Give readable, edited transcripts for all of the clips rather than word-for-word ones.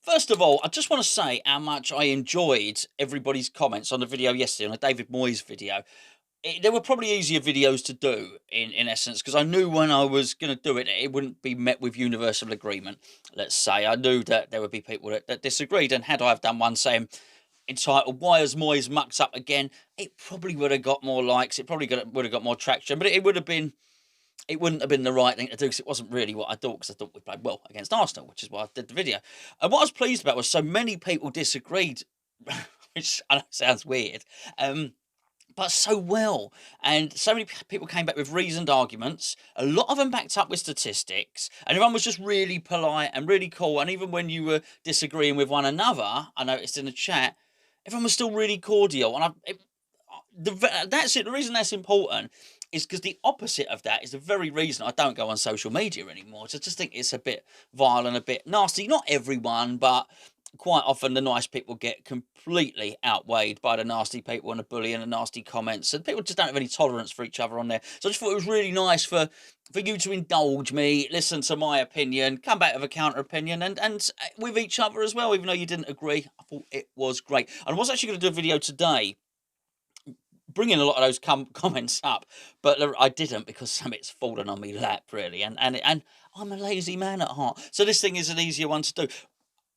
First of all, I just want to say how much I enjoyed everybody's comments on the video yesterday, on the David Moyes video. There were probably easier videos to do in essence, because I knew when I was going to do it, it wouldn't be met with universal agreement. Let's say I knew that there would be people that disagreed, and had I have done one saying entitled "Why Has Moyes Mucked Up Again," it probably would have got more likes. It probably would have got more traction, but it would have been. It wouldn't have been the right thing to do, because it wasn't really what I thought, because I thought we played well against Arsenal, which is why I did the video. And what I was pleased about was so many people disagreed, which I know sounds weird, but so well. And so many people came back with reasoned arguments. A lot of them backed up with statistics. And everyone was just really polite and really cool. And even when you were disagreeing with one another, I noticed in the chat, everyone was still really cordial. And that's it. The reason that's important is because the opposite of that is the very reason I don't go on social media anymore. So I just think it's a bit vile and a bit nasty. Not everyone, but quite often the nice people get completely outweighed by the nasty people and the bullying and the nasty comments. And people just don't have any tolerance for each other on there. So I just thought it was really nice for you to indulge me, listen to my opinion, come back with a counter opinion, and with each other as well, even though you didn't agree. I thought it was great. And I was actually going to do a video today bringing a lot of those comments up, but I didn't, because some it's fallen on me lap, really, and I'm a lazy man at heart, so this thing is an easier one to do.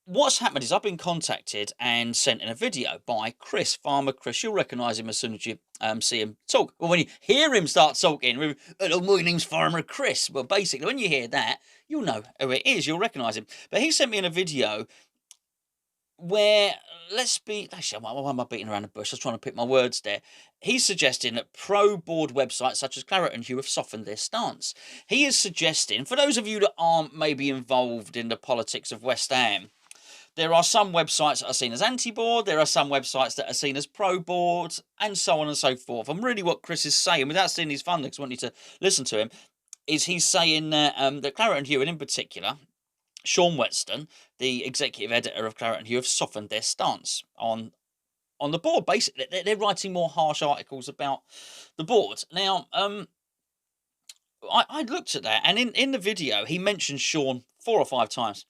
What's happened is I've been contacted and sent in a video by Kris, Farmer Kris. You'll recognise him as soon as you see him talk. Well, when you hear him start talking, "Hello, my name's Farmer Kris." Well, basically, when you hear that, you'll know who it is. You'll recognise him. But he sent me in a video where, actually, why am I beating around the bush? I was trying to pick my words there. He's suggesting that pro-board websites such as Claret and Hugh have softened their stance. He is suggesting, for those of you that aren't maybe involved in the politics of West Ham, there are some websites that are seen as anti-board, there are some websites that are seen as pro-board, and so on and so forth. And really what Kris is saying, without stealing his thunder, because I want you to listen to him, is he's saying that Claret and Hugh, and in particular Sean Whetstone, the executive editor of Claret and Hugh, have softened their stance on the board. Basically, they're writing more harsh articles about the board. Now, I looked at that, and in the video, he mentions Sean 4 or 5 times.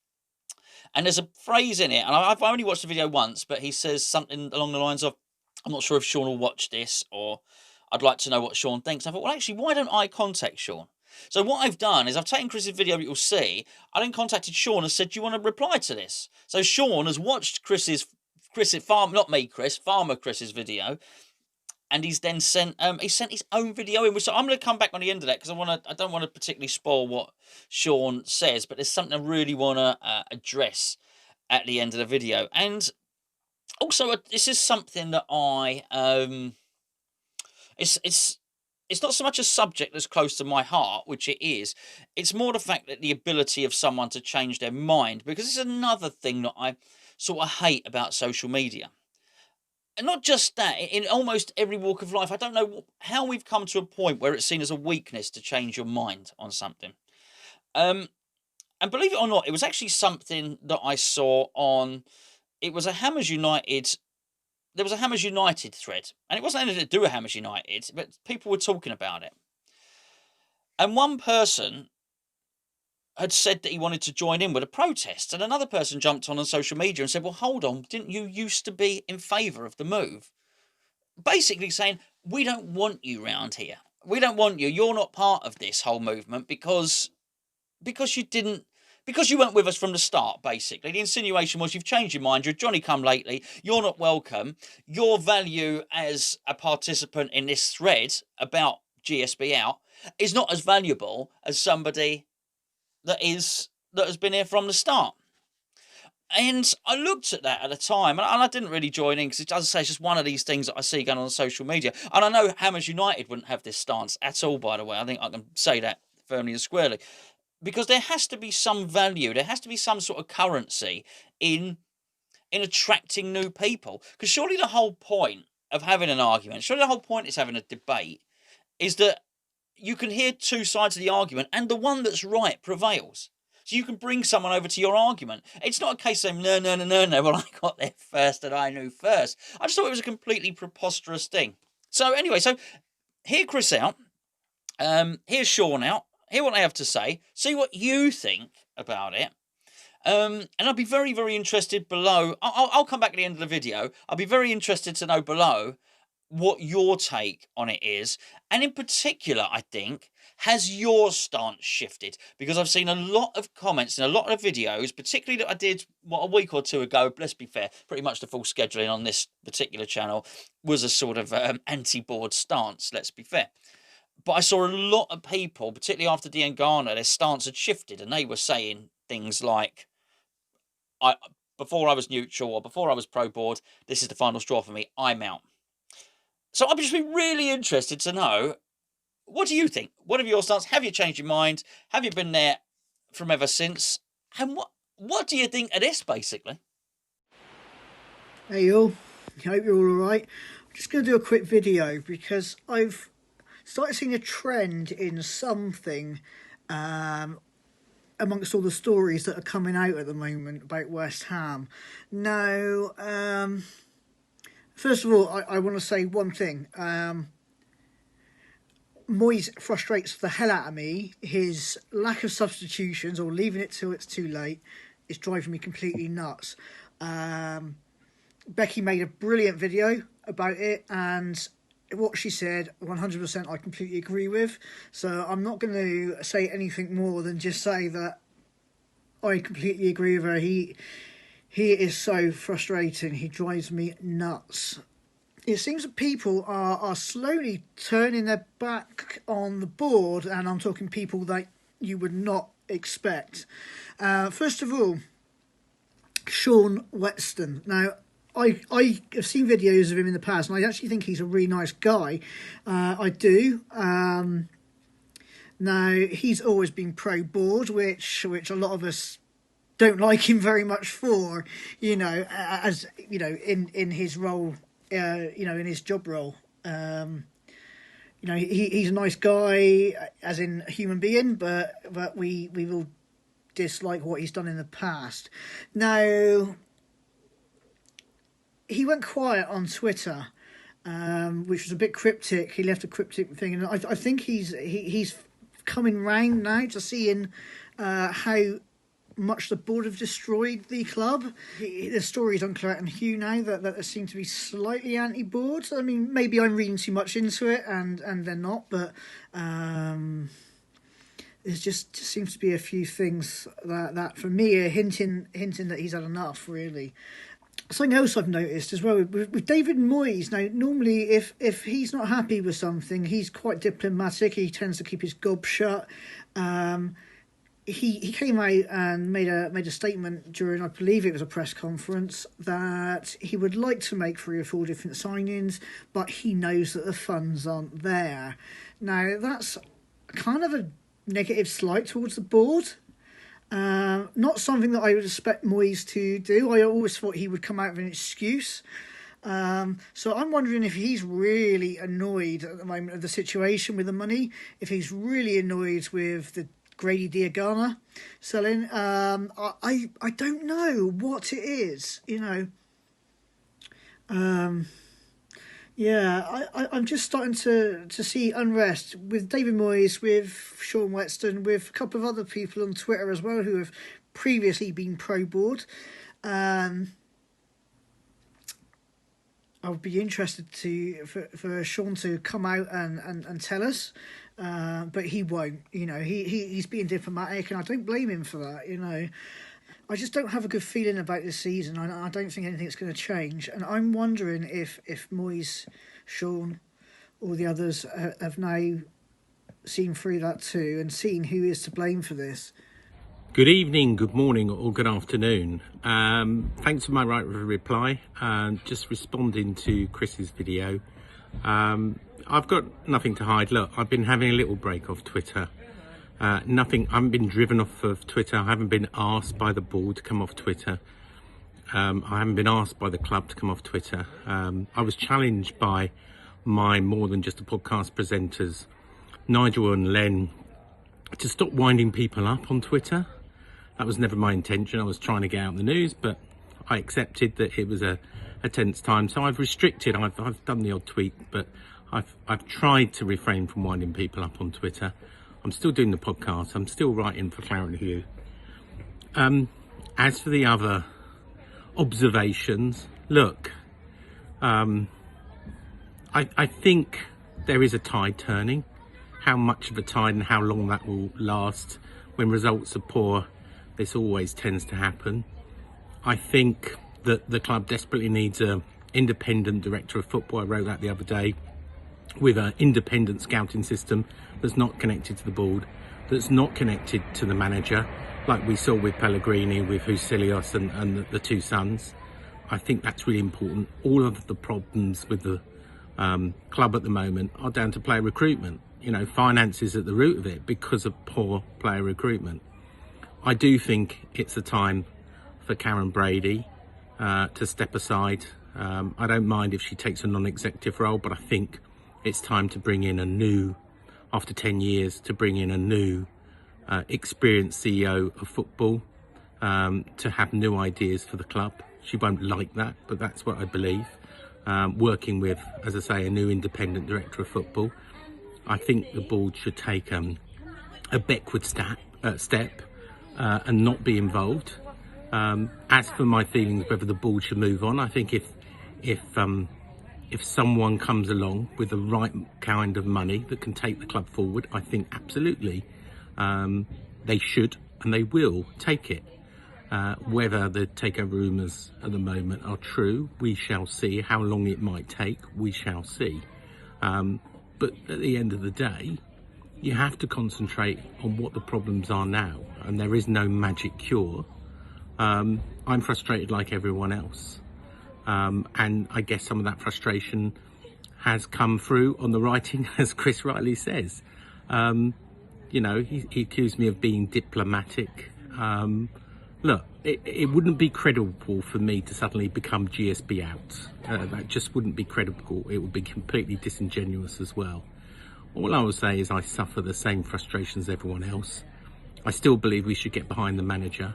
And there's a phrase in it, and I've only watched the video once, but he says something along the lines of, "I'm not sure if Sean will watch this," or "I'd like to know what Sean thinks." I thought, well, actually, why don't I contact Sean? So what I've done is I've taken Kris's video that you'll see. I then contacted Sean and said, "Do you want to reply to this?" So Sean has watched Farmer Kris's video, and he's then sent his own video in. Which I'm going to come back on the end of that, because I don't want to particularly spoil what Sean says, but there's something I really want to address at the end of the video. And also, this is something that it's not so much a subject that's close to my heart, which it is. It's more the fact that the ability of someone to change their mind, because it's another thing that I sort of hate about social media. And not just that, in almost every walk of life, I don't know how we've come to a point where it's seen as a weakness to change your mind on something. And believe it or not, it was actually something that I saw on, it was a Hammers United, there was a Hammers United thread, and it wasn't anything to do with Hammers United, but people were talking about it. And one person had said that he wanted to join in with a protest, and another person jumped on social media and said, "Well, hold on, didn't you used to be in favour of the move?" Basically saying, "We don't want you round here. We don't want you. You're not part of this whole movement because you weren't with us from the start." Basically, the insinuation was, you've changed your mind. You're Johnny come lately. You're not welcome. Your value as a participant in this thread about GSB out is not as valuable as somebody that has been here from the start. And I looked at that at the time, and I didn't really join in, because it does say it's just one of these things that I see going on social media. And I know Hammers United wouldn't have this stance at all, by the way. I think I can say that firmly and squarely. Because there has to be some value, there has to be some sort of currency in attracting new people. Because surely the whole point of having an argument, surely the whole point is having a debate, is that you can hear two sides of the argument, and the one that's right prevails. So you can bring someone over to your argument. It's not a case of, no, well, I got there first and I knew first. I just thought it was a completely preposterous thing. So anyway, so hear Kris out. Here's Sean out. Hear what they have to say. See what you think about it. And I'd be very, very interested below. I'll come back at the end of the video. I'll be very interested to know below what your take on it is. And in particular, I think, has your stance shifted? Because I've seen a lot of comments in a lot of videos, particularly that I did, a week or two ago. Let's be fair, pretty much the full scheduling on this particular channel was a sort of anti-board stance, let's be fair. But I saw a lot of people, particularly after Diangana, their stance had shifted, and they were saying things like, before I was neutral or before I was pro-board, this is the final straw for me, I'm out. So I'd just be really interested to know, what do you think? What are your stance? Have you changed your mind? Have you been there from ever since? And what do you think of this, basically? Hey all, I hope you're all alright. I'm just going to do a quick video because I've started seeing a trend in something amongst all the stories that are coming out at the moment about West Ham. Now, first of all, I want to say one thing. Moyes frustrates the hell out of me. His lack of substitutions or leaving it till it's too late is driving me completely nuts. Becky made a brilliant video about it, and what she said, 100% I completely agree with. So I'm not going to say anything more than just say that I completely agree with her. He is so frustrating. He drives me nuts. It seems that people are slowly turning their back on the board, and I'm talking people that you would not expect. First of all, Sean Whetstone. Now, I have seen videos of him in the past, and I actually think he's a really nice guy. I do. Now, he's always been pro-board, which a lot of us don't like him very much for, as, in his role, in his job role. He's a nice guy, as in a human being, but we will dislike what he's done in the past. Now, he went quiet on Twitter, which was a bit cryptic. He left a cryptic thing, and I think he's coming round now to seeing how much the board have destroyed the club. The stories on Claret and Hugh now that seem to be slightly anti-board. I mean, maybe I'm reading too much into it, and they're not, but there's just seems to be a few things that for me are hinting that he's had enough, really. Something else I've noticed as well with David Moyes. Now, normally if he's not happy with something, he's quite diplomatic. He tends to keep his gob shut. He came out and made a statement during, I believe it was a press conference, that he would like to make 3 or 4 different signings, but he knows that the funds aren't there. Now, that's kind of a negative slight towards the board. Not something that I would expect Moyes to do. I always thought he would come out with an excuse. So I'm wondering if he's really annoyed at the moment of the situation with the money, if he's really annoyed with the Grady Diangana selling. I don't know what it is, I'm just starting to see unrest with David Moyes, with Sean Whetstone, with a couple of other people on Twitter as well who have previously been pro-board. I'll be interested for Sean to come out and tell us, but he won't. He's being diplomatic, and I don't blame him for that. I just don't have a good feeling about this season. I don't think anything's going to change, and I'm wondering if Moyes, Sean, all the others have now seen through that too and seen who is to blame for this. Good evening, good morning, or good afternoon. Thanks for my right of reply. Just responding to Kris's video. I've got nothing to hide. Look, I've been having a little break off Twitter. I haven't been driven off of Twitter. I haven't been asked by the board to come off Twitter. I haven't been asked by the club to come off Twitter. I was challenged by my More Than Just a Podcast presenters, Nigel and Len, to stop winding people up on Twitter. That was never my intention. I was trying to get out the news, but I accepted that it was a tense time. So I've restricted, I've done the odd tweet, but I've tried to refrain from winding people up on Twitter. I'm still doing the podcast. I'm still writing for Karren Brady. As for the other observations, look, I think there is a tide turning. How much of a tide and how long that will last, when results are poor, this always tends to happen. I think that the club desperately needs an independent director of football. I wrote that the other day, with an independent scouting system that's not connected to the board, that's not connected to the manager, like we saw with Pellegrini, with Husilios and the two sons. I think that's really important. All of the problems with the club at the moment are down to player recruitment. You know, finance is at the root of it because of poor player recruitment. I do think it's a time for Karren Brady to step aside. I don't mind if she takes a non-executive role, but I think it's time to bring in a new, after 10 years, to bring in a new experienced CEO of football to have new ideas for the club. She won't like that, but that's what I believe. Working with, as I say, a new independent director of football, I think the board should take a backward step and not be involved. As for my feelings whether the board should move on, I think if someone comes along with the right kind of money that can take the club forward, I think absolutely they should and they will take it. Whether the takeover rumours at the moment are true, we shall see. How long it might take, we shall see. But at the end of the day, you have to concentrate on what the problems are now, and there is no magic cure. I'm frustrated like everyone else, and I guess some of that frustration has come through on the writing, as Kris rightly says. You know, he accused me of being diplomatic. Look, it wouldn't be credible for me to suddenly become GSB out. That just wouldn't be credible. It would be completely disingenuous as well. All I will say is I suffer the same frustrations as everyone else. I still believe we should get behind the manager.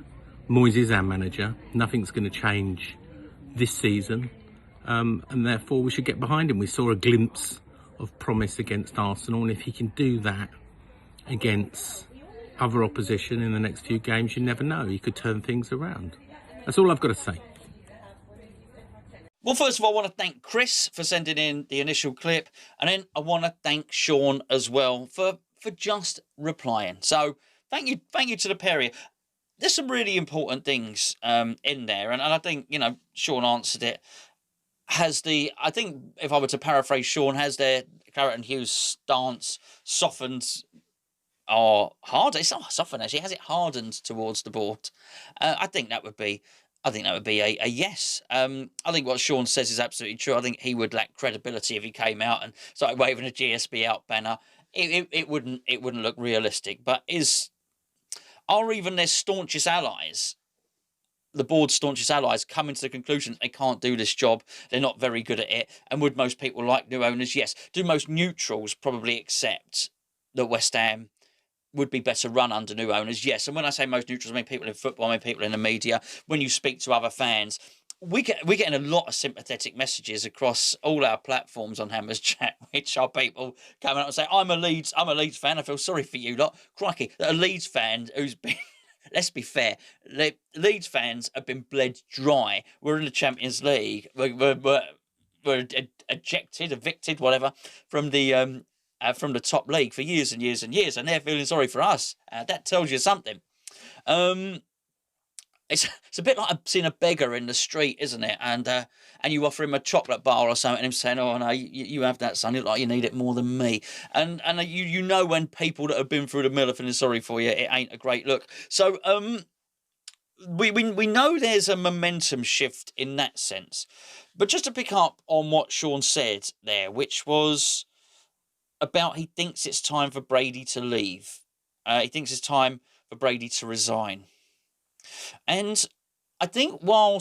Moyes is our manager. Nothing's going to change this season. And therefore we should get behind him. We saw a glimpse of promise against Arsenal, and if he can do that against other opposition in the next few games, you never know, he could turn things around. That's all I've got to say. Well, first of all, I want to thank Kris for sending in the initial clip, and then I want to thank Sean as well for just replying. So thank you to the pair of you. There's some really important things in there, and I think, you know, Sean answered it. I think if I were to paraphrase Sean, has their Claret and Hughes stance softened or hardened? It's not softened, actually. Has it hardened towards the board? I think that would be a yes. I think what Sean says is absolutely true. I think he would lack credibility if he came out and started waving a GSB out banner. It wouldn't look realistic. But are even their staunchest allies, the board's staunchest allies, coming to the conclusion they can't do this job? They're not very good at it. And would most people like new owners? Yes. Do most neutrals probably accept that West Ham would be better run under new owners? Yes. And when I say most neutrals, I mean people in football, I mean people in the media. When you speak to other fans, we're getting a lot of sympathetic messages across all our platforms on Hammers Chat, which are people coming up and saying, I'm a Leeds fan. I feel sorry for you lot. Crikey, a Leeds fan who's been, let's be fair, Leeds fans have been bled dry. We're in the Champions League. We're evicted, whatever, from the top league for years and years and years, and they're feeling sorry for us. That tells you something. It's a bit like seeing a beggar in the street, isn't it? And you offer him a chocolate bar or something, and him saying, "Oh no, you have that, son. You look like you need it more than me." And you know when people that have been through the mill are feeling sorry for you, it ain't a great look. So we know there's a momentum shift in that sense. But just to pick up on what Sean said there, which was about he thinks it's time for Brady to leave. He thinks it's time for Brady to resign. And I think I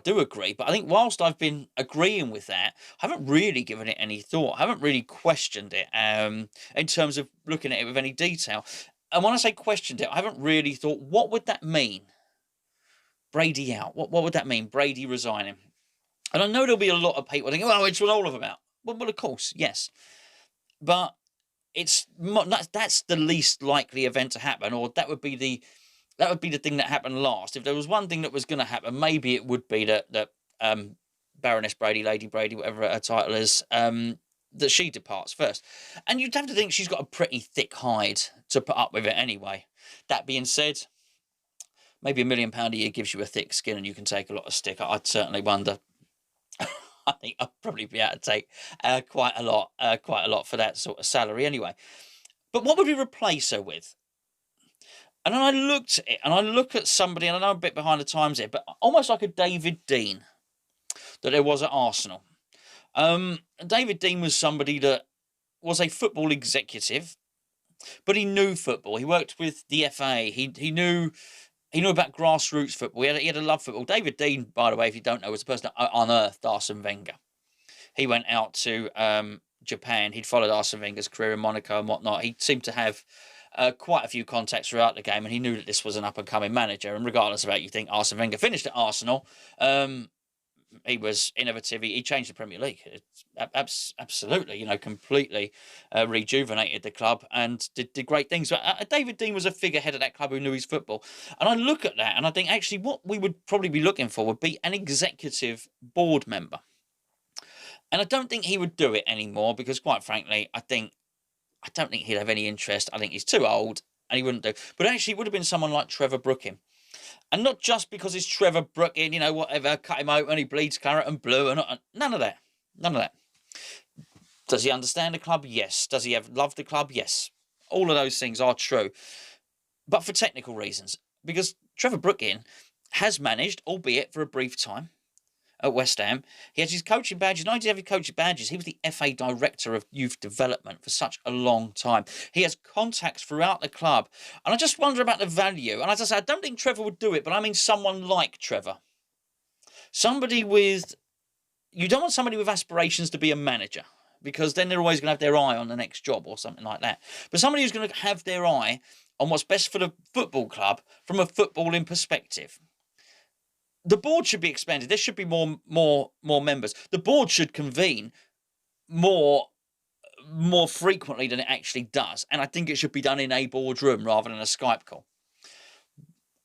do agree, but I think whilst I've been agreeing with that, I haven't really given it any thought. I haven't really questioned it in terms of looking at it with any detail. And when I say questioned it, I haven't really thought, what would that mean? Brady out. What would that mean? Brady resigning. And I know there'll be a lot of people thinking, well, it's what all of them out. Well, of course, yes. But that's the least likely event to happen, or that would be That would be the thing that happened last. If there was one thing that was going to happen, maybe it would be that Baroness Brady, Lady Brady, whatever her title is, that she departs first. And you'd have to think she's got a pretty thick hide to put up with it anyway. That being said, maybe £1 million a year gives you a thick skin and you can take a lot of stick. I'd certainly wonder. I think I'd probably be able to take quite a lot for that sort of salary anyway. But what would we replace her with? And then I looked at it, and I look at somebody, and I know I'm a bit behind the times here, but almost like a David Dein that there was at Arsenal. David Dein was somebody that was a football executive, but he knew football. He worked with the FA. He knew about grassroots football. He had a love for football. David Dein, by the way, if you don't know, was the person that unearthed Arsene Wenger. He went out to Japan. He'd followed Arsene Wenger's career in Monaco and whatnot. He seemed to have quite a few contacts throughout the game, and he knew that this was an up-and-coming manager. And regardless of how you think Arsene Wenger finished at Arsenal, he was innovative. He changed the Premier League. It's absolutely, completely rejuvenated the club and did great things. But David Dein was a figurehead at that club who knew his football. And I look at that and I think actually what we would probably be looking for would be an executive board member. And I don't think he would do it anymore because, quite frankly, I don't think he'd have any interest. I think he's too old and he wouldn't do. But actually, it would have been someone like Trevor Brooking. And not just because it's Trevor Brooking, whatever, cut him open, he bleeds claret and blue. And none of that. None of that. Does he understand the club? Yes. Does he have love the club? Yes. All of those things are true. But for technical reasons. Because Trevor Brooking has managed, albeit for a brief time, at West Ham. He has his coaching badges. Not only did he have his coaching badges, he was the FA Director of Youth Development for such a long time. He has contacts throughout the club. And I just wonder about the value. And as I say, I don't think Trevor would do it, but I mean someone like Trevor. Somebody with... You don't want somebody with aspirations to be a manager, because then they're always going to have their eye on the next job or something like that. But somebody who's going to have their eye on what's best for the football club from a footballing perspective. The board should be expanded. There should be more members. The board should convene more frequently than it actually does. And I think it should be done in a boardroom rather than a Skype call.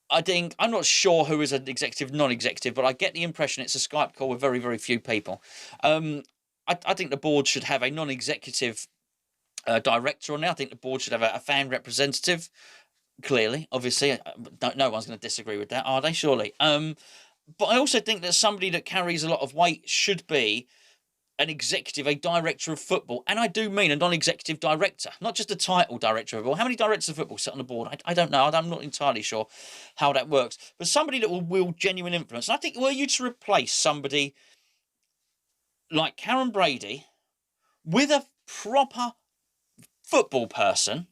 I'm not sure who is an executive, non-executive, but I get the impression it's a Skype call with very, very few people. I think the board should have a non-executive director on there. I think the board should have a fan representative. Clearly, obviously, no one's going to disagree with that, are they? Surely. But I also think that somebody that carries a lot of weight should be an executive, a director of football. And I do mean a non-executive director, not just a title director of football. How many directors of football sit on the board? I don't know. I'm not entirely sure how that works. But somebody that will wield genuine influence. And I think were you to replace somebody like Karren Brady with a proper football person,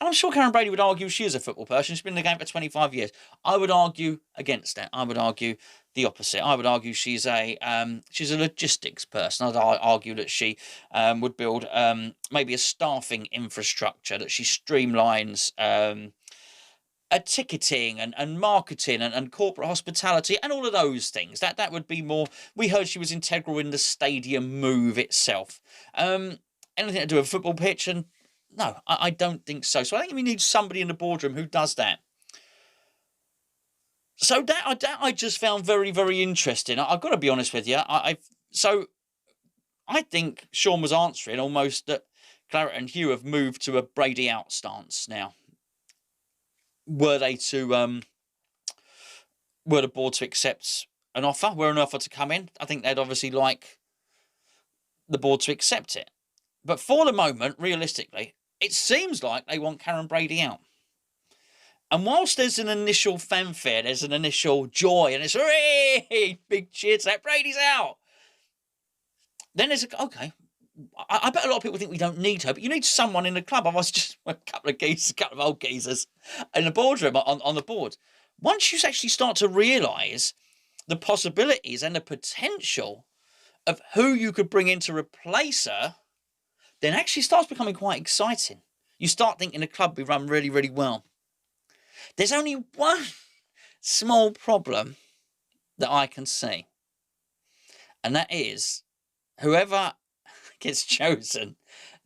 and I'm sure Karren Brady would argue she is a football person. She's been in the game for 25 years. I would argue against that. I would argue the opposite. I would argue she's a logistics person. I'd argue that she would build maybe a staffing infrastructure, that she streamlines a ticketing and marketing and corporate hospitality and all of those things. That would be more. We heard she was integral in the stadium move itself. Anything to do with a football pitch, and no, I don't think so. So I think we need somebody in the boardroom who does that. So that I just found very, very interesting. I've got to be honest with you. So I think Sean was answering almost that Claret and Hugh have moved to a Brady out stance now. Were the board to accept an offer, were an offer to come in, I think they'd obviously like the board to accept it. But for the moment, realistically, it seems like they want Karren Brady out. And whilst there's an initial fanfare, there's an initial joy, and it's hooray, big cheers that Brady's out. Then there's okay. I bet a lot of people think we don't need her, but you need someone in the club. I was just a couple of old geezers in the boardroom on the board. Once you actually start to realise the possibilities and the potential of who you could bring in to replace her, then actually starts becoming quite exciting. You start thinking the club will be run really, really well. There's only one small problem that I can see, and that is whoever gets chosen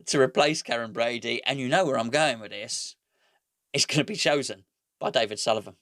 to replace Karren Brady, and you know where I'm going with this, is going to be chosen by David Sullivan.